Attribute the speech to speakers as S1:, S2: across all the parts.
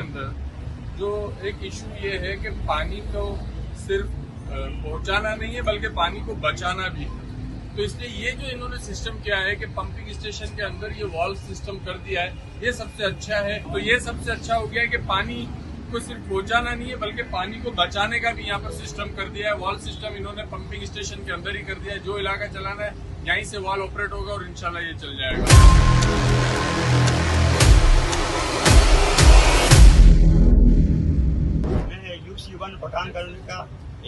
S1: اندر جو ایک ایشو یہ ہے کہ پانی کو صرف پہنچانا نہیں ہے بلکہ پانی کو بچانا بھی ہے. تو اس لیے یہ جو انہوں نے سسٹم کیا ہے کہ پمپنگ اسٹیشن کے اندر یہ وال سسٹم کر دیا ہے, یہ سب سے اچھا ہے. تو یہ سب سے اچھا ہو گیا ہے کہ پانی کو صرف پہنچانا نہیں ہے بلکہ پانی کو بچانے کا بھی یہاں پر سسٹم کر دیا ہے. وال سسٹم انہوں نے پمپنگ اسٹیشن کے اندر ہی کر دیا ہے. جو علاقہ چلانا ہے یہیں سے وال آپریٹ ہوگا اور انشاءاللہ یہ چل جائے گا.
S2: میں UC1 پٹھان کالونی کا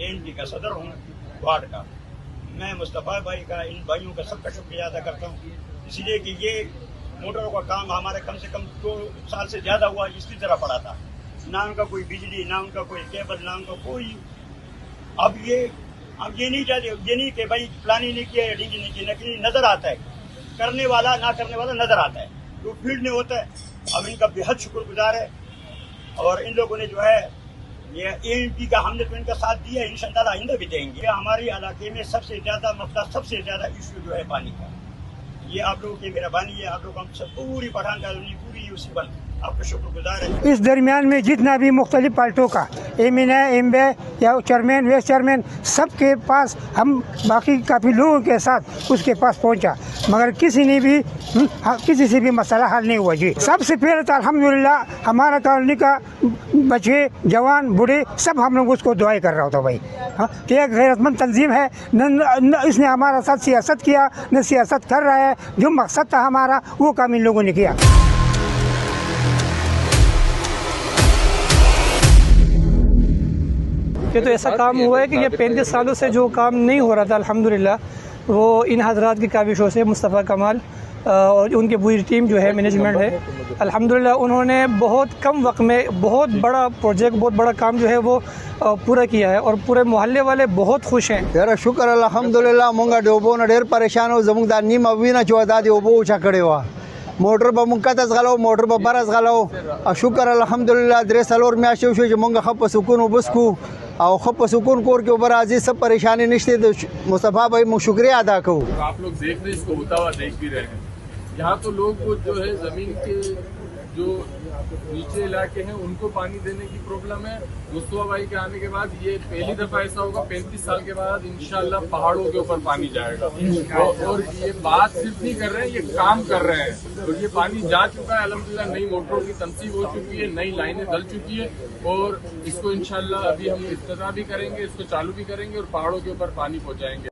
S2: ANP کا صدر ہوں وارڈ کا. میں مصطفیٰ بھائی کا, ان بھائیوں کا سب کا شکریہ ادا کرتا ہوں, اس لیے کہ یہ موٹروں کا کام ہمارے کم سے کم 2 سال سے زیادہ ہوا اس کی طرح پڑا تھا. نہ ان کا کوئی بجلی, نہ ان کا کوئی کیبل, نہ ان کا کوئی. اب یہ نہیں چاہتے, یہ نہیں کہ بھائی پلانی نہیں کیا, ڈیجی نہیں کیا, لیکن نظر آتا ہے کرنے والا نہ کرنے والا نظر آتا ہے, جو فیلڈ میں ہوتا ہے. اب ان کا بےحد شکر گزار ہے, اور ان لوگوں نے جو ہے یہ ANP کا ہم نے تو ان کا ساتھ دیا ہے, انشاءاللہ آئندہ بھی دیں گے. ہمارے علاقے میں سب سے زیادہ مسئلہ, سب سے زیادہ ایشو جو ہے پانی کا, یہ آپ لوگوں کی مہربانی ہے. آپ لوگ ہم سب پوری پٹھان کالونی, پوری UC1 آپ کا شکر گزار ہے.
S3: اس درمیان میں جتنا بھی مختلف پارٹیوں کا ایمین ہے, ایم اے یا چیئرمین, ویس چیئرمین, سب کے پاس ہم باقی کافی لوگوں کے ساتھ اس کے پاس پہنچا, مگر کسی سے بھی مسئلہ حل نہیں ہوا. جی سب سے پہلے تو الحمدللہ ہمارا کالونی کا بچے, جوان, بوڑھے سب ہم لوگ اس کو دعائیں کر رہا ہوتا بھائی کہ ایک غیرت مند تنظیم ہے, اس نے ہمارا ساتھ سیاست کیا, نہ سیاست کر رہا ہے. جو مقصد تھا ہمارا وہ کام ان لوگوں نے کیا.
S4: یہ تو ایسا کام ہوا ہے کہ یہ 35 سالوں سے جو کام نہیں ہو رہا تھا الحمدللہ وہ ان حضرات کی کاوشوں سے, مصطفیٰ کمال اور ان کی پوری ٹیم جو ہے مینجمنٹ ہے, الحمدللہ انہوں نے بہت کم وقت میں بہت بڑا پروجیکٹ, بہت بڑا کام جو ہے وہ پورا کیا ہے, اور پورے محلے والے بہت خوش ہیں.
S5: یاره شکر الحمدلله مونږ د اوبو نه ډېر پریشان وو, زموږ دا نیمه وینه چې وه دا د اوبو اوچه کړې وه. موټر به مونږ کته ځغلو, موټر به بره ځغلو. شکر الحمدلله 3-4 میاشتې وشوې چې مونږ ښه په سکون اوبه څښو او ښه په سکون کور کې اوبه راځي, څه پریشاني نشته. د مصطفیٰ بھائی مونږ شکریہ ادا کوو.
S1: آپ لوگ دیکھ رہے ہیں, اس کو ہوتا ہوا دیکھ بھی رہے ہیں. یہاں تو لوگ کو جو ہے زمین کے جو نیچے علاقے ہیں ان کو پانی دینے کی پرابلم ہے. مصطفیٰ بھائی کے آنے کے بعد یہ پہلی دفعہ ایسا ہوگا 35 سال کے بعد انشاءاللہ پہاڑوں کے اوپر پانی جائے گا. اور یہ بات صرف نہیں کر رہے ہیں, یہ کام کر رہے ہیں. اور یہ پانی جا چکا ہے الحمدللہ, نئی موٹروں کی تنصیب ہو چکی ہے, نئی لائنیں ڈل چکی ہے, اور اس کو انشاءاللہ ابھی ہم افتتاح بھی کریں گے, اس کو چالو بھی کریں گے اور پہاڑوں کے اوپر پانی پہنچائیں گے.